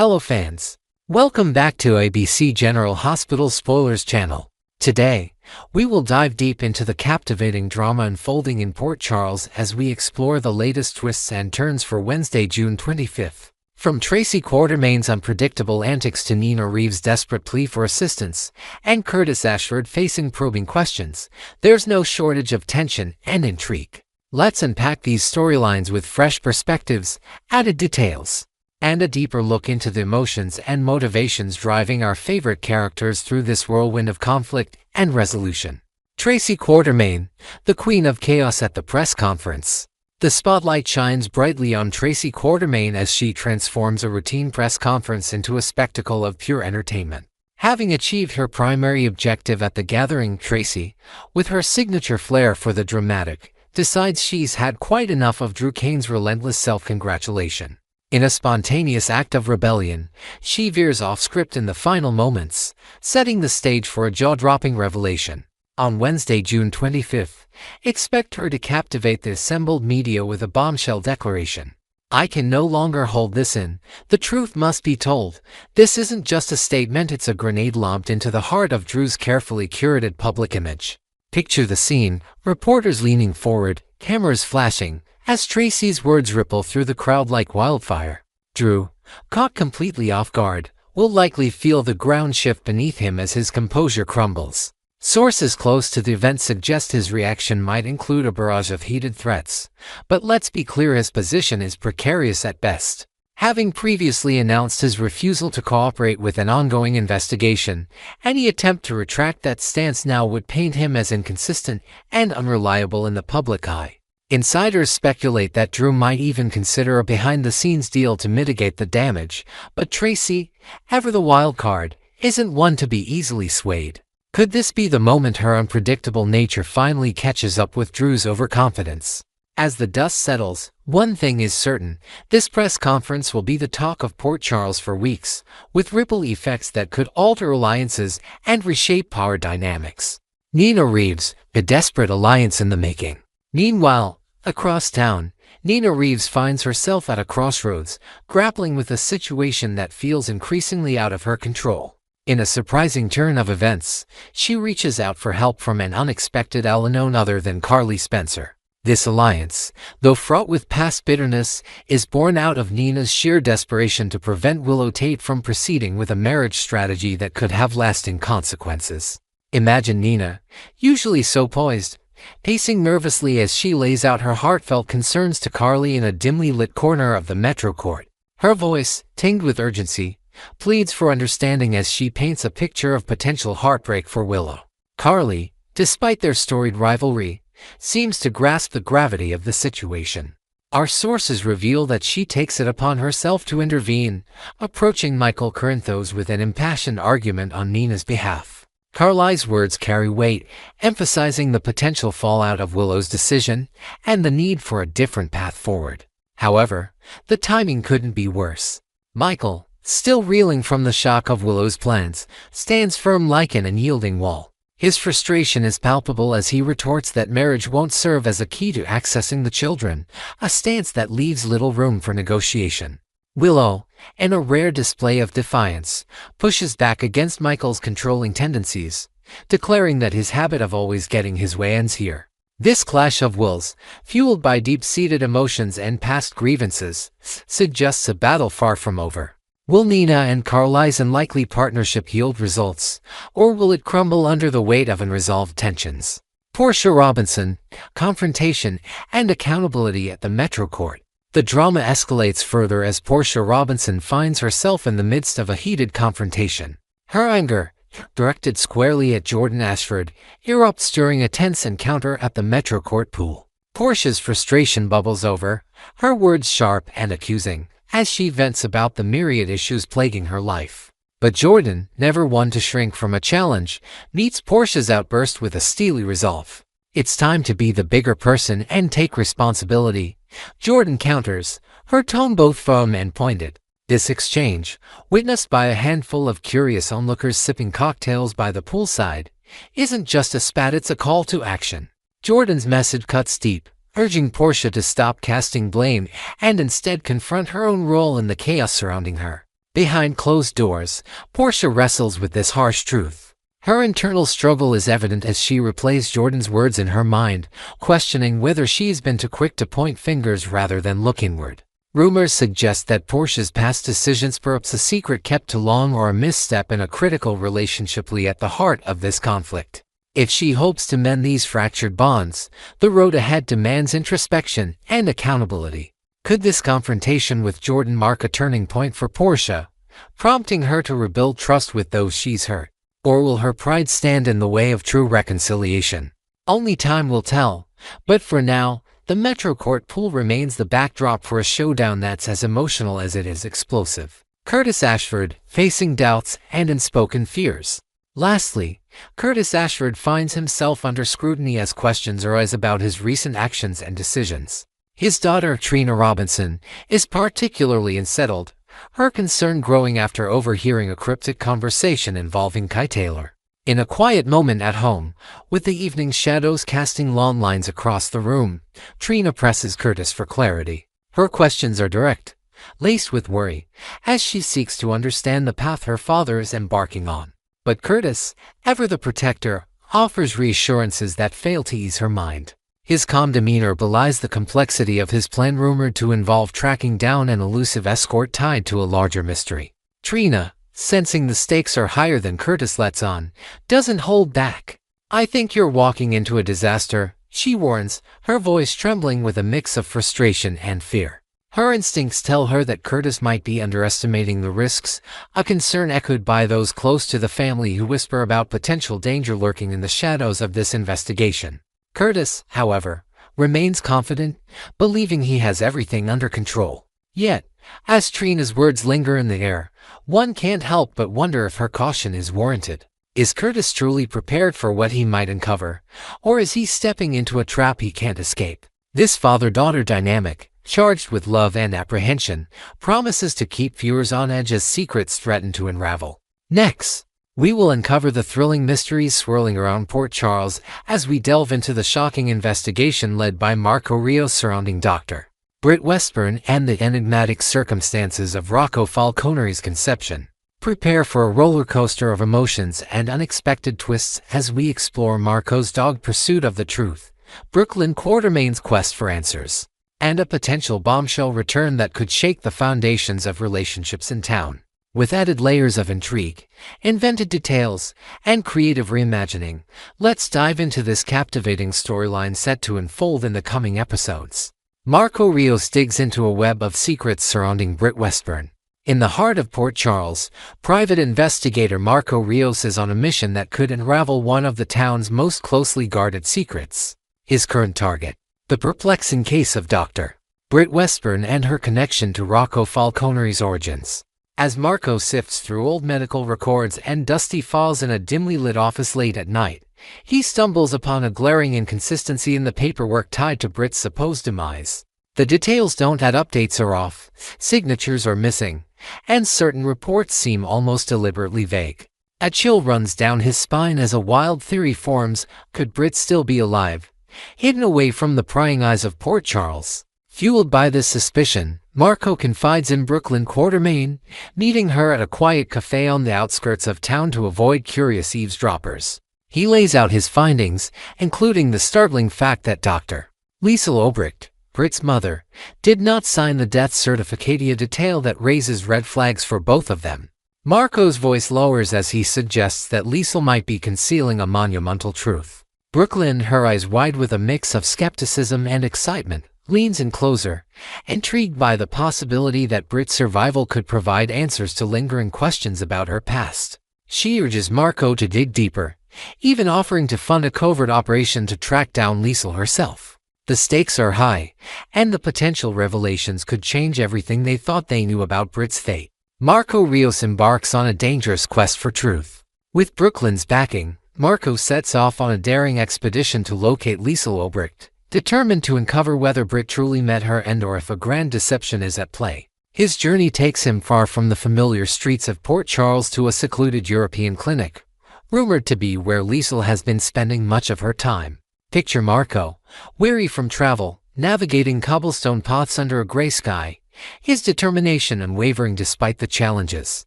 Hello fans! Welcome back to ABC General Hospital Spoilers channel. Today, we will dive deep into the captivating drama unfolding in Port Charles as we explore the latest twists and turns for Wednesday, June 25th. From Tracy Quartermain's unpredictable antics to Nina Reeves' desperate plea for assistance, and Curtis Ashford facing probing questions, there's no shortage of tension and intrigue. Let's unpack these storylines with fresh perspectives, added details, and a deeper look into the emotions and motivations driving our favorite characters through this whirlwind of conflict and resolution. Tracy Quartermain, the queen of chaos at the press conference. The spotlight shines brightly on Tracy Quartermain as she transforms a routine press conference into a spectacle of pure entertainment. Having achieved her primary objective at the gathering, Tracy, with her signature flair for the dramatic, decides she's had quite enough of Drew Kane's relentless self-congratulation. In a spontaneous act of rebellion, she veers off script in the final moments, setting the stage for a jaw-dropping revelation. On Wednesday, June 25th, expect her to captivate the assembled media with a bombshell declaration. "I can no longer hold this in. The truth must be told. This isn't just a statement, it's a grenade launched into the heart of Drew's carefully curated public image." Picture the scene, reporters leaning forward, cameras flashing, as Tracy's words ripple through the crowd like wildfire. Drew, caught completely off guard, will likely feel the ground shift beneath him as his composure crumbles. Sources close to the event suggest his reaction might include a barrage of heated threats, but let's be clear, his position is precarious at best. Having previously announced his refusal to cooperate with an ongoing investigation, any attempt to retract that stance now would paint him as inconsistent and unreliable in the public eye. Insiders speculate that Drew might even consider a behind-the-scenes deal to mitigate the damage, but Tracy, ever the wild card, isn't one to be easily swayed. Could this be the moment her unpredictable nature finally catches up with Drew's overconfidence? As the dust settles, one thing is certain: this press conference will be the talk of Port Charles for weeks, with ripple effects that could alter alliances and reshape power dynamics. Nina Reeves, a desperate alliance in the making. Meanwhile, across town, Nina Reeves finds herself at a crossroads, grappling with a situation that feels increasingly out of her control. In a surprising turn of events, she reaches out for help from an unexpected ally none other than Carly Spencer. This alliance, though fraught with past bitterness, is born out of Nina's sheer desperation to prevent Willow Tate from proceeding with a marriage strategy that could have lasting consequences. Imagine Nina, usually so poised, pacing nervously as she lays out her heartfelt concerns to Carly in a dimly lit corner of the Metro Court. Her voice, tinged with urgency, pleads for understanding as she paints a picture of potential heartbreak for Willow. Carly, despite their storied rivalry, seems to grasp the gravity of the situation. Our sources reveal that she takes it upon herself to intervene, approaching Michael Corinthos with an impassioned argument on Nina's behalf. Carly's words carry weight, emphasizing the potential fallout of Willow's decision and the need for a different path forward. However, the timing couldn't be worse. Michael, still reeling from the shock of Willow's plans, stands firm like an unyielding wall. His frustration is palpable as he retorts that marriage won't serve as a key to accessing the children, a stance that leaves little room for negotiation. Willow, in a rare display of defiance, pushes back against Michael's controlling tendencies, declaring that his habit of always getting his way ends here. This clash of wills, fueled by deep-seated emotions and past grievances, suggests a battle far from over. Will Nina and Carly's unlikely partnership yield results, or will it crumble under the weight of unresolved tensions? Portia Robinson, confrontation, and accountability at the Metro Court. The drama escalates further as Portia Robinson finds herself in the midst of a heated confrontation. Her anger, directed squarely at Jordan Ashford, erupts during a tense encounter at the Metro Court pool. Portia's frustration bubbles over, her words sharp and accusing, as she vents about the myriad issues plaguing her life. But Jordan, never one to shrink from a challenge, meets Portia's outburst with a steely resolve. "It's time to be the bigger person and take responsibility," Jordan counters, her tone both firm and pointed. This exchange, witnessed by a handful of curious onlookers sipping cocktails by the poolside, isn't just a spat, it's a call to action. Jordan's message cuts deep, urging Portia to stop casting blame and instead confront her own role in the chaos surrounding her. Behind closed doors, Portia wrestles with this harsh truth. Her internal struggle is evident as she replays Jordan's words in her mind, questioning whether she's been too quick to point fingers rather than look inward. Rumors suggest that Portia's past decisions, perhaps a secret kept too long or a misstep in a critical relationship, lie at the heart of this conflict. If she hopes to mend these fractured bonds, the road ahead demands introspection and accountability. Could this confrontation with Jordan mark a turning point for Portia, prompting her to rebuild trust with those she's hurt? Or will her pride stand in the way of true reconciliation? Only time will tell, but for now, the Metro Court pool remains the backdrop for a showdown that's as emotional as it is explosive. Curtis Ashford, facing doubts and unspoken fears. Lastly, Curtis Ashford finds himself under scrutiny as questions arise about his recent actions and decisions. His daughter, Trina Robinson, is particularly unsettled, her concern growing after overhearing a cryptic conversation involving Kai Taylor. In a quiet moment at home, with the evening shadows casting long lines across the room, Trina presses Curtis for clarity. Her questions are direct, laced with worry, as she seeks to understand the path her father is embarking on. But Curtis, ever the protector, offers reassurances that fail to ease her mind. His calm demeanor belies the complexity of his plan, rumored to involve tracking down an elusive escort tied to a larger mystery. Trina, sensing the stakes are higher than Curtis lets on, doesn't hold back. "I think you're walking into a disaster," she warns, her voice trembling with a mix of frustration and fear. Her instincts tell her that Curtis might be underestimating the risks, a concern echoed by those close to the family who whisper about potential danger lurking in the shadows of this investigation. Curtis, however, remains confident, believing he has everything under control. Yet, as Trina's words linger in the air, one can't help but wonder if her caution is warranted. Is Curtis truly prepared for what he might uncover, or is he stepping into a trap he can't escape? This father-daughter dynamic, charged with love and apprehension, promises to keep viewers on edge as secrets threaten to unravel. Next, we will uncover the thrilling mysteries swirling around Port Charles as we delve into the shocking investigation led by Marco Rios surrounding Dr. Britt Westburn and the enigmatic circumstances of Rocco Falcone's conception. Prepare for a roller coaster of emotions and unexpected twists as we explore Marco's dogged pursuit of the truth, Brooklyn Quartermain's quest for answers, and a potential bombshell return that could shake the foundations of relationships in town. With added layers of intrigue, invented details, and creative reimagining, let's dive into this captivating storyline set to unfold in the coming episodes. Marco Rios digs into a web of secrets surrounding Britt Westburn. In the heart of Port Charles, private investigator Marco Rios is on a mission that could unravel one of the town's most closely guarded secrets. His current target: the perplexing case of Dr. Britt Westburn and her connection to Rocco Falcone's origins. As Marco sifts through old medical records and dusty files in a dimly lit office late at night, he stumbles upon a glaring inconsistency in the paperwork tied to Britt's supposed demise. The details don't add up, dates are off, signatures are missing, and certain reports seem almost deliberately vague. A chill runs down his spine as a wild theory forms: could Britt still be alive, hidden away from the prying eyes of Port Charles? Fueled by this suspicion, Marco confides in Brooklyn Quartermain, meeting her at a quiet cafe on the outskirts of town to avoid curious eavesdroppers. He lays out his findings, including the startling fact that Dr. Liesl Obrecht, Britt's mother, did not sign the death certificate, a detail that raises red flags for both of them. Marco's voice lowers as he suggests that Liesl might be concealing a monumental truth. Brooklyn, her eyes wide with a mix of skepticism and excitement, leans in closer, intrigued by the possibility that Britt's survival could provide answers to lingering questions about her past. She urges Marco to dig deeper, even offering to fund a covert operation to track down Liesl herself. The stakes are high, and the potential revelations could change everything they thought they knew about Britt's fate. Marco Rios embarks on a dangerous quest for truth. With Brooklyn's backing, Marco sets off on a daring expedition to locate Liesl Obrecht, determined to uncover whether Britt truly met her and/or if a grand deception is at play. His journey takes him far from the familiar streets of Port Charles to a secluded European clinic, rumored to be where Liesl has been spending much of her time. Picture Marco, weary from travel, navigating cobblestone paths under a gray sky, his determination unwavering despite the challenges.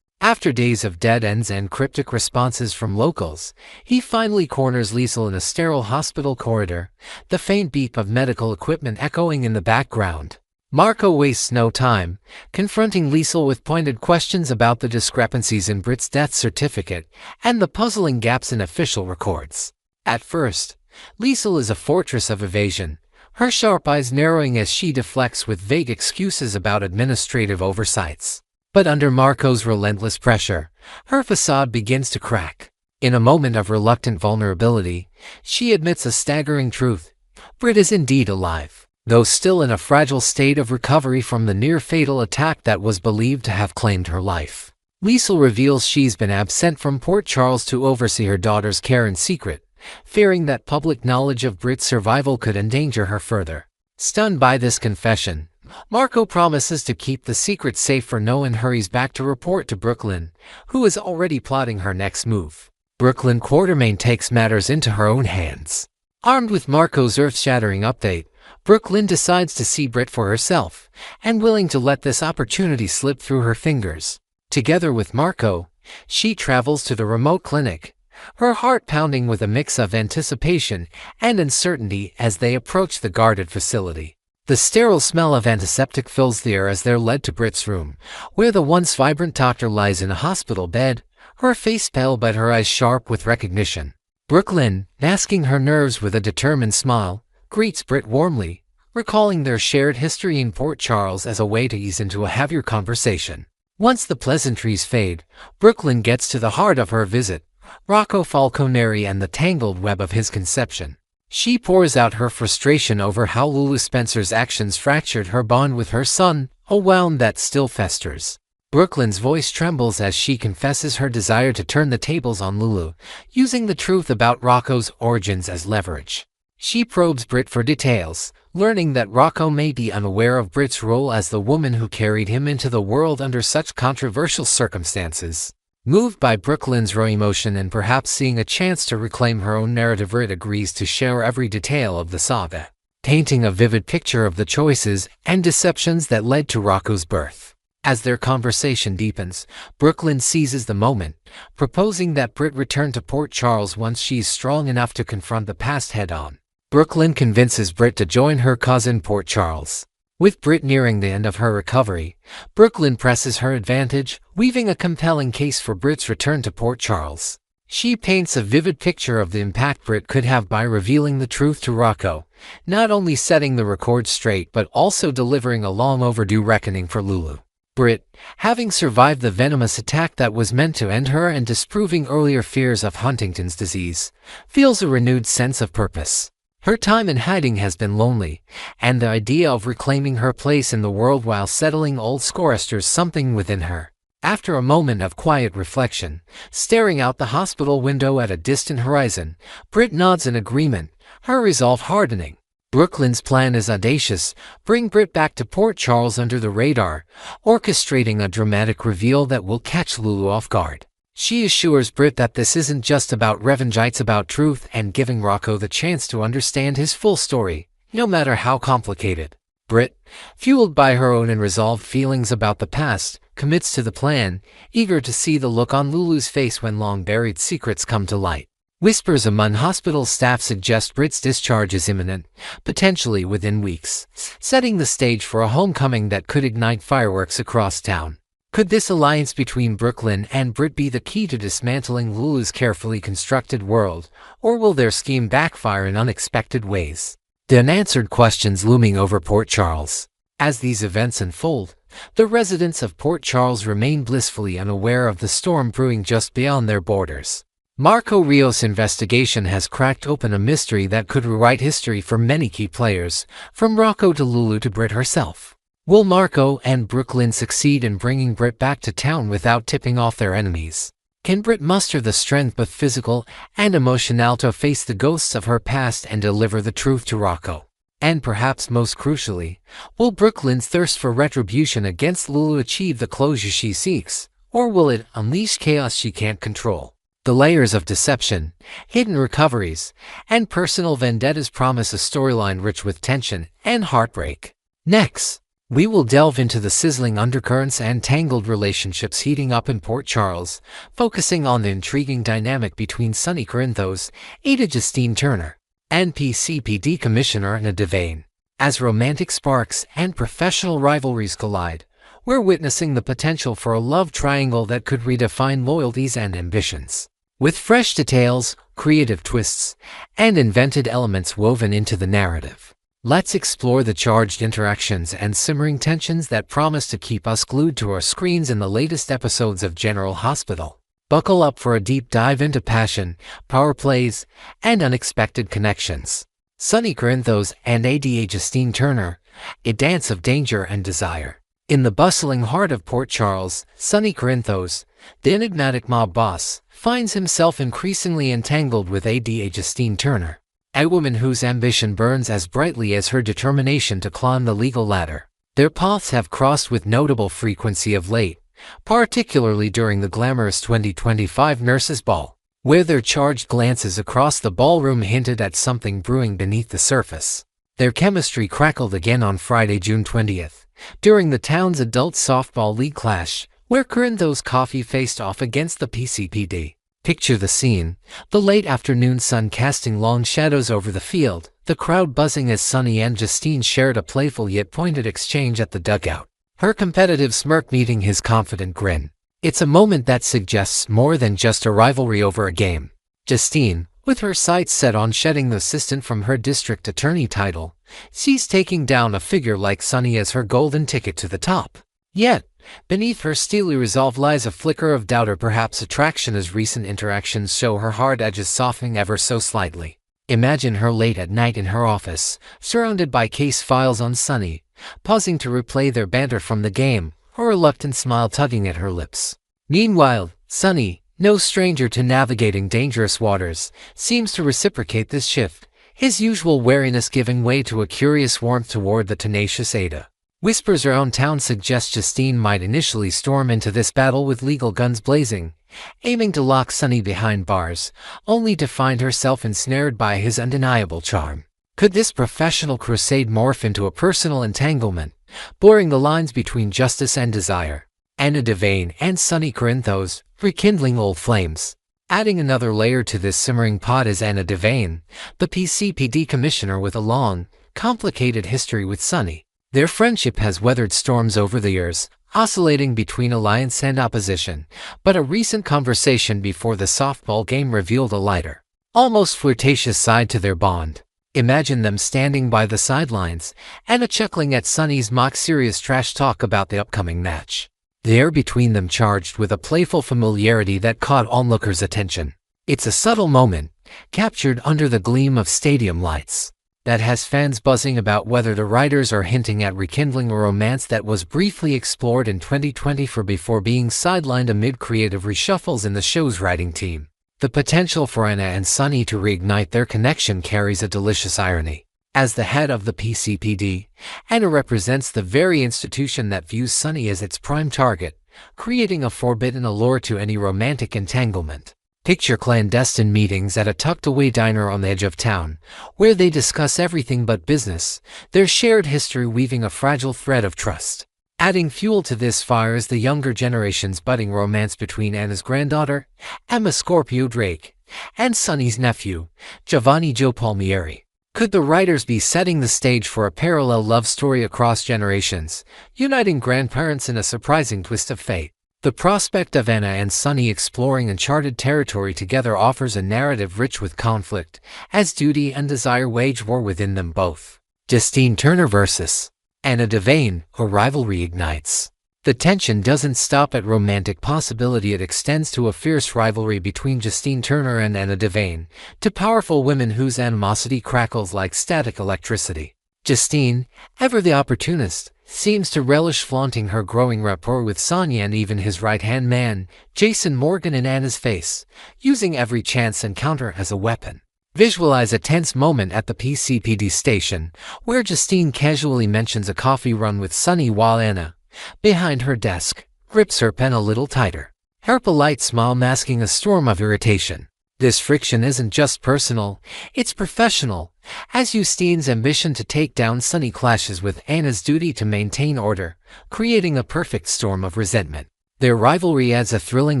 After days of dead ends and cryptic responses from locals, he finally corners Liesel in a sterile hospital corridor, the faint beep of medical equipment echoing in the background. Marco wastes no time, confronting Liesel with pointed questions about the discrepancies in Britt's death certificate and the puzzling gaps in official records. At first, Liesel is a fortress of evasion, her sharp eyes narrowing as she deflects with vague excuses about administrative oversights. But under Marco's relentless pressure, her facade begins to crack. In a moment of reluctant vulnerability, she admits a staggering truth. Britt is indeed alive, though still in a fragile state of recovery from the near-fatal attack that was believed to have claimed her life. Liesel reveals she's been absent from Port Charles to oversee her daughter's care in secret, fearing that public knowledge of Britt's survival could endanger her further. Stunned by this confession, Marco promises to keep the secret safe for no and hurries back to report to Brooklyn, who is already plotting her next move. Brooklyn Quartermain takes matters into her own hands. Armed with Marco's earth-shattering update, Brooklyn decides to see Britt for herself, and willing to let this opportunity slip through her fingers. Together with Marco, she travels to the remote clinic, her heart pounding with a mix of anticipation and uncertainty as they approach the guarded facility. The sterile smell of antiseptic fills the air as they're led to Britt's room, where the once vibrant doctor lies in a hospital bed, her face pale but her eyes sharp with recognition. Brooklyn, masking her nerves with a determined smile, greets Britt warmly, recalling their shared history in Port Charles as a way to ease into a heavier conversation. Once the pleasantries fade, Brooklyn gets to the heart of her visit, Rocco Falconeri and the tangled web of his conception. She pours out her frustration over how Lulu Spencer's actions fractured her bond with her son, a wound that still festers. Brooklyn's voice trembles as she confesses her desire to turn the tables on Lulu, using the truth about Rocco's origins as leverage. She probes Britt for details, learning that Rocco may be unaware of Britt's role as the woman who carried him into the world under such controversial circumstances. Moved by Brooklyn's raw emotion and perhaps seeing a chance to reclaim her own narrative, Britt agrees to share every detail of the saga, painting a vivid picture of the choices and deceptions that led to Rocco's birth. As their conversation deepens, Brooklyn seizes the moment, proposing that Britt return to Port Charles once she's strong enough to confront the past head-on. Brooklyn convinces Britt to join her cousin Port Charles. With Britt nearing the end of her recovery, Brooklyn presses her advantage, weaving a compelling case for Britt's return to Port Charles. She paints a vivid picture of the impact Britt could have by revealing the truth to Rocco, not only setting the record straight but also delivering a long-overdue reckoning for Lulu. Britt, having survived the venomous attack that was meant to end her and disproving earlier fears of Huntington's disease, feels a renewed sense of purpose. Her time in hiding has been lonely, and the idea of reclaiming her place in the world while settling old scores stirs something within her. After a moment of quiet reflection, staring out the hospital window at a distant horizon, Britt nods in agreement, her resolve hardening. Brooklyn's plan is audacious, bring Britt back to Port Charles under the radar, orchestrating a dramatic reveal that will catch Lulu off guard. She assures Britt that this isn't just about revenge, it's about truth and giving Rocco the chance to understand his full story, no matter how complicated. Britt, fueled by her own unresolved feelings about the past, commits to the plan, eager to see the look on Lulu's face when long-buried secrets come to light. Whispers among hospital staff suggest Britt's discharge is imminent, potentially within weeks, setting the stage for a homecoming that could ignite fireworks across town. Could this alliance between Brooklyn and Britt be the key to dismantling Lulu's carefully constructed world, or will their scheme backfire in unexpected ways? The unanswered questions looming over Port Charles. As these events unfold, the residents of Port Charles remain blissfully unaware of the storm brewing just beyond their borders. Marco Rios' investigation has cracked open a mystery that could rewrite history for many key players, from Rocco to Lulu to Britt herself. Will Marco and Brooklyn succeed in bringing Britt back to town without tipping off their enemies? Can Britt muster the strength, both physical and emotional, to face the ghosts of her past and deliver the truth to Rocco? And perhaps most crucially, will Brooklyn's thirst for retribution against Lulu achieve the closure she seeks, or will it unleash chaos she can't control? The layers of deception, hidden recoveries, and personal vendettas promise a storyline rich with tension and heartbreak. Next, We will delve into the sizzling undercurrents and tangled relationships heating up in Port Charles, focusing on the intriguing dynamic between Sonny Corinthos, Ada Justine Turner, and PCPD Commissioner Anna Devane. As romantic sparks and professional rivalries collide, we're witnessing the potential for a love triangle that could redefine loyalties and ambitions. With fresh details, creative twists, and invented elements woven into the narrative, let's explore the charged interactions and simmering tensions that promise to keep us glued to our screens in the latest episodes of General Hospital. Buckle up for a deep dive into passion, power plays, and unexpected connections. Sonny Corinthos and Ada Justine Turner, a dance of danger and desire. In the bustling heart of Port Charles, Sonny Corinthos, the enigmatic mob boss, finds himself increasingly entangled with Ada Justine Turner, a woman whose ambition burns as brightly as her determination to climb the legal ladder. Their paths have crossed with notable frequency of late, particularly during the glamorous 2025 Nurses' Ball, where their charged glances across the ballroom hinted at something brewing beneath the surface. Their chemistry crackled again on Friday, June 20th, during the town's adult softball league clash, where Corinthos Coffee faced off against the PCPD. Picture the scene, the late afternoon sun casting long shadows over the field, the crowd buzzing as Sonny and Justine shared a playful yet pointed exchange at the dugout, her competitive smirk meeting his confident grin. It's a moment that suggests more than just a rivalry over a game. Justine, with her sights set on shedding the assistant from her district attorney title, sees taking down a figure like Sonny as her golden ticket to the top. Yet, beneath her steely resolve lies a flicker of doubt or perhaps attraction as recent interactions show her hard edges softening ever so slightly. Imagine her late at night in her office, surrounded by case files on Sonny, pausing to replay their banter from the game, her reluctant smile tugging at her lips. Meanwhile, Sonny, no stranger to navigating dangerous waters, seems to reciprocate this shift, his usual wariness giving way to a curious warmth toward the tenacious Ada. Whispers around town suggest Justine might initially storm into this battle with legal guns blazing, aiming to lock Sonny behind bars, only to find herself ensnared by his undeniable charm. Could this professional crusade morph into a personal entanglement, blurring the lines between justice and desire? Anna Devane and Sonny Corinthos, rekindling old flames. Adding another layer to this simmering pot is Anna Devane, the PCPD commissioner with a long, complicated history with Sonny. Their friendship has weathered storms over the years, oscillating between alliance and opposition, but a recent conversation before the softball game revealed a lighter, almost flirtatious side to their bond. Imagine them standing by the sidelines, Anna chuckling at Sonny's mock-serious trash talk about the upcoming match. The air between them charged with a playful familiarity that caught onlookers' attention. It's a subtle moment, captured under the gleam of stadium lights, that has fans buzzing about whether the writers are hinting at rekindling a romance that was briefly explored in 2024 before being sidelined amid creative reshuffles in the show's writing team. The potential for Anna and Sonny to reignite their connection carries a delicious irony. As the head of the PCPD, Anna represents the very institution that views Sonny as its prime target, creating a forbidden allure to any romantic entanglement. Picture clandestine meetings at a tucked-away diner on the edge of town, where they discuss everything but business, their shared history weaving a fragile thread of trust. Adding fuel to this fire is the younger generation's budding romance between Anna's granddaughter, Emma Scorpio Drake, and Sonny's nephew, Giovanni Joe Palmieri. Could the writers be setting the stage for a parallel love story across generations, uniting grandparents in a surprising twist of fate? The prospect of Anna and Sonny exploring uncharted territory together offers a narrative rich with conflict, as duty and desire wage war within them both. Justine Turner vs. Anna Devane, a rivalry ignites. The tension doesn't stop at romantic possibility, it extends to a fierce rivalry between Justine Turner and Anna Devane, two powerful women whose animosity crackles like static electricity. Justine, ever the opportunist, seems to relish flaunting her growing rapport with Sonny and even his right-hand man, Jason Morgan, in Anna's face, using every chance encounter as a weapon. Visualize a tense moment at the PCPD station, where Justine casually mentions a coffee run with Sonny while Anna, behind her desk, grips her pen a little tighter, her polite smile masking a storm of irritation. This friction isn't just personal, it's professional, as Justine's ambition to take down Sonny clashes with Anna's duty to maintain order, creating a perfect storm of resentment. Their rivalry adds a thrilling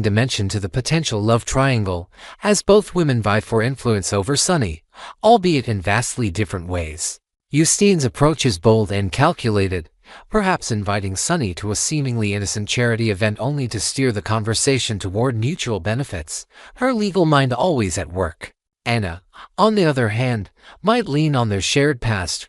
dimension to the potential love triangle, as both women vie for influence over Sonny, albeit in vastly different ways. Justine's approach is bold and calculated, perhaps inviting Sonny to a seemingly innocent charity event only to steer the conversation toward mutual benefits, her legal mind always at work. Anna, on the other hand, might lean on their shared past,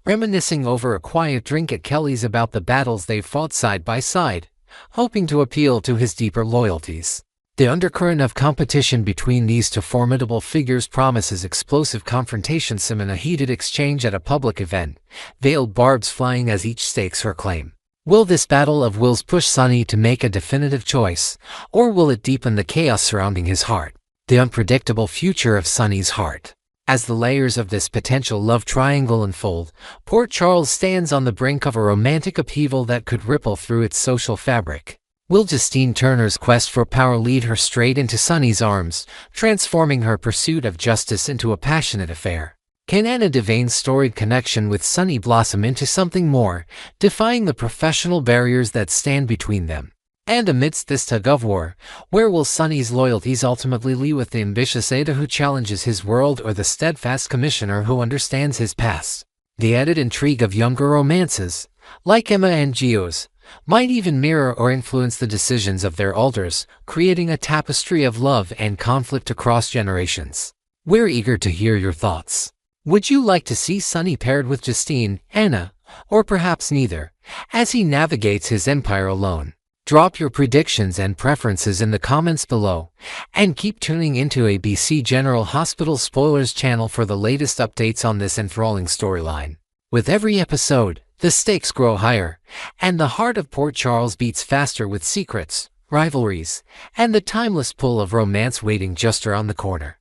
reminiscing over a quiet drink at Kelly's about the battles they fought side by side, hoping to appeal to his deeper loyalties. The undercurrent of competition between these two formidable figures promises explosive confrontations in a heated exchange at a public event, veiled barbs flying as each stakes her claim. Will this battle of wills push Sonny to make a definitive choice, or will it deepen the chaos surrounding his heart? The unpredictable future of Sonny's heart. As the layers of this potential love triangle unfold, Port Charles stands on the brink of a romantic upheaval that could ripple through its social fabric. Will Justine Turner's quest for power lead her straight into Sonny's arms, transforming her pursuit of justice into a passionate affair? Can Anna Devane's storied connection with Sonny blossom into something more, defying the professional barriers that stand between them? And amidst this tug-of-war, where will Sonny's loyalties ultimately lie, with the ambitious Ada who challenges his world or the steadfast commissioner who understands his past? The added intrigue of younger romances, like Emma and Gio's, might even mirror or influence the decisions of their elders, creating a tapestry of love and conflict across generations. We're eager to hear your thoughts. Would you like to see Sonny paired with Justine, Anna, or perhaps neither, as he navigates his empire alone? Drop your predictions and preferences in the comments below, and keep tuning into ABC General Hospital Spoilers channel for the latest updates on this enthralling storyline. With every episode, the stakes grow higher, and the heart of Port Charles beats faster with secrets, rivalries, and the timeless pull of romance waiting just around the corner.